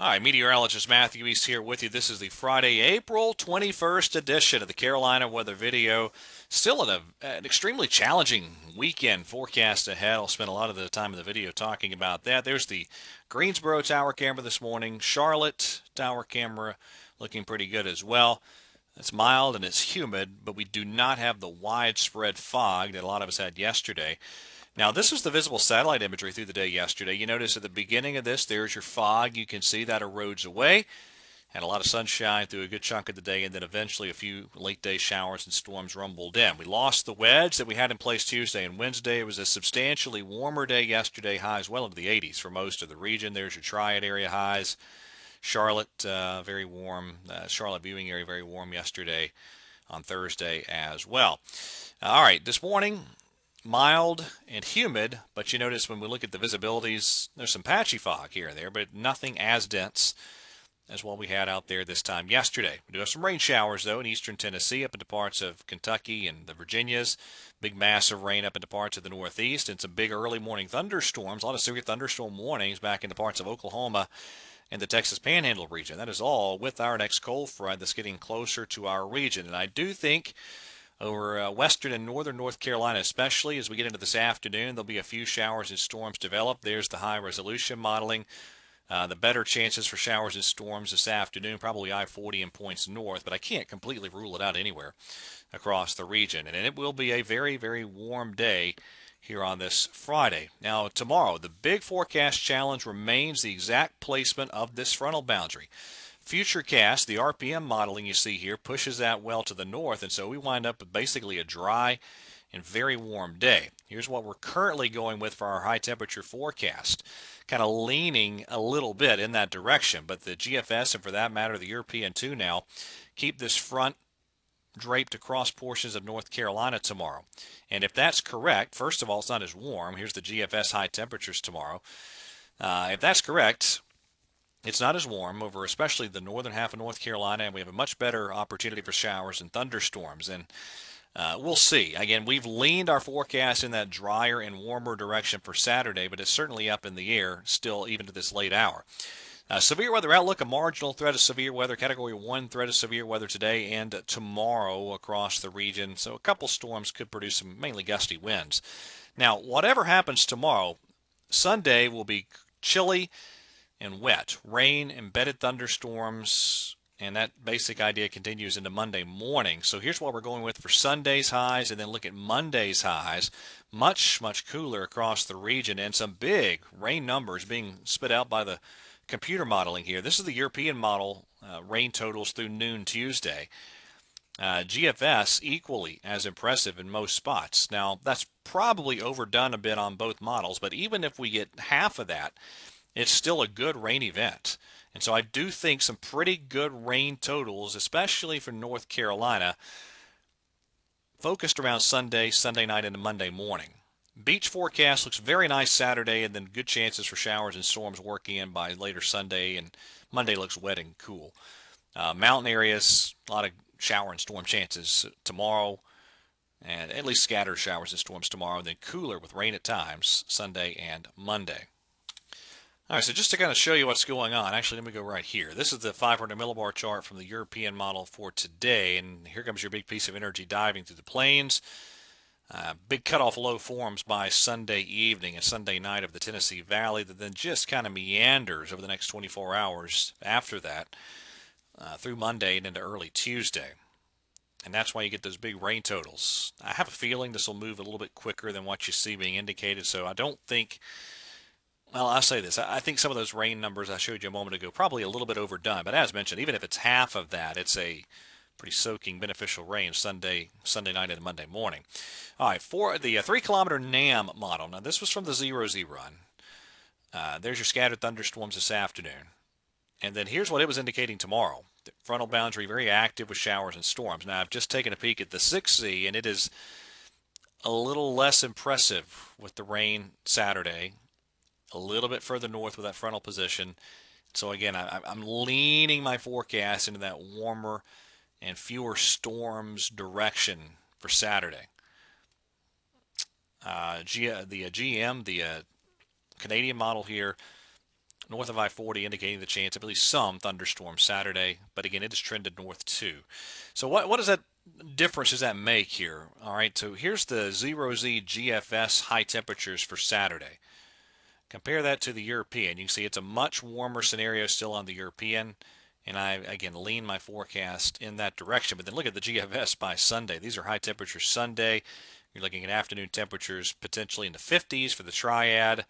Hi, meteorologist Matthew East here with you. This is the Friday, April 21st edition of the Carolina Weather Video. Still an extremely challenging weekend forecast ahead. I'll spend a lot of the time in the video talking about that. There's the Greensboro tower camera this morning. Charlotte tower camera looking pretty good as well. It's mild and it's humid, but we do not have the widespread fog that a lot of us had yesterday. Now, this is the visible satellite imagery through the day yesterday. You notice at the beginning of this, there's your fog. You can see that erodes away. Had a lot of sunshine through a good chunk of the day, and then eventually a few late day showers and storms rumbled in. We lost the wedge that we had in place Tuesday and Wednesday. It was a substantially warmer day yesterday, highs well into the 80s for most of the region. There's your Triad area highs. Charlotte, very warm. Charlotte viewing area, very warm yesterday on Thursday as well. All right, this morning, mild and humid, but you notice when we look at the visibilities, there's some patchy fog here and there, but nothing as dense as what we had out there this time yesterday. We do have some rain showers, though, in eastern Tennessee, up into parts of Kentucky and the Virginias. Big mass of rain up into parts of the Northeast, and some big early morning thunderstorms. A lot of severe thunderstorm warnings back into parts of Oklahoma and the Texas Panhandle region. That is all with our next cold front that's getting closer to our region. And I do think over western and northern North Carolina, especially as we get into this afternoon, there'll be a few showers and storms develop. There's the high resolution modeling. The better chances for showers and storms this afternoon, probably I-40 and points north, but I can't completely rule it out anywhere across the region. And it will be a very, very warm day here on this Friday. Now, tomorrow, the big forecast challenge remains the exact placement of this frontal boundary. Futurecast, the RPM modeling you see here, pushes that well to the north, and so we wind up with basically a dry and very warm day. Here's what we're currently going with for our high temperature forecast. Kind of leaning a little bit in that direction, but the GFS and for that matter the European 2 now keep this front draped across portions of North Carolina tomorrow. And if that's correct, first of all, it's not as warm. Here's the GFS high temperatures tomorrow. If that's correct, it's not as warm over especially the northern half of North Carolina, and we have a much better opportunity for showers and thunderstorms. And we'll see. Again, we've leaned our forecast in that drier and warmer direction for Saturday, but it's certainly up in the air still even to this late hour. Severe weather outlook, a marginal threat of severe weather, category 1 threat of severe weather today and tomorrow across the region. So a couple storms could produce some mainly gusty winds. Now, whatever happens tomorrow, Sunday will be chilly and wet. Rain, embedded thunderstorms, and that basic idea continues into Monday morning. So here's what we're going with for Sunday's highs, and then look at Monday's highs. Much, much cooler across the region, and some big rain numbers being spit out by the computer modeling here. This is the European model rain totals through noon Tuesday. GFS equally as impressive in most spots. Now, that's probably overdone a bit on both models, but even if we get half of that, it's still a good rain event. And so I do think some pretty good rain totals, especially for North Carolina, focused around Sunday, Sunday night, and Monday morning. Beach forecast looks very nice Saturday, and then good chances for showers and storms working in by later Sunday, and Monday looks wet and cool. Mountain areas, a lot of shower and storm chances tomorrow, and at least scattered showers and storms tomorrow, and then cooler with rain at times Sunday and Monday. All right, so just to kind of show you what's going on, actually, let me go right here. This is the 500 millibar chart from the European model for today, and here comes your big piece of energy diving through the plains. Big cutoff low forms by Sunday evening and Sunday night of the Tennessee Valley that then just kind of meanders over the next 24 hours after that through Monday and into early Tuesday. And that's why you get those big rain totals. I have a feeling this will move a little bit quicker than what you see being indicated, so I don't think. Well, I'll say this. I think some of those rain numbers I showed you a moment ago probably a little bit overdone. But as mentioned, even if it's half of that, it's a pretty soaking beneficial rain Sunday night and Monday morning. All right, for the 3-kilometer NAM model. Now, this was from the 0Z run. There's your scattered thunderstorms this afternoon. And then here's what it was indicating tomorrow. The frontal boundary very active with showers and storms. Now, I've just taken a peek at the 6Z, and it is a little less impressive with the rain Saturday, a little bit further north with that frontal position. So again, I'm leaning my forecast into that warmer and fewer storms direction for Saturday. The GM, the Canadian model here, north of I-40, indicating the chance of at least some thunderstorms Saturday. But again, it is trended north too. So what does that difference does that make here? All right, so here's the 0Z GFS high temperatures for Saturday. Compare that to the European. You can see it's a much warmer scenario still on the European. And I, again, lean my forecast in that direction. But then look at the GFS by Sunday. These are high temperatures Sunday. You're looking at afternoon temperatures potentially in the 50s for the Triad,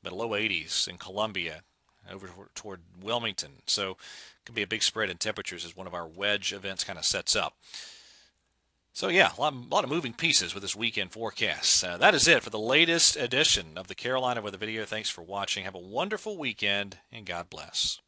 but low 80s in Columbia over toward Wilmington. So it could be a big spread in temperatures as one of our wedge events kind of sets up. So yeah, a lot of moving pieces with this weekend forecast. That is it for the latest edition of the Carolina Weather Video. Thanks for watching. Have a wonderful weekend, and God bless.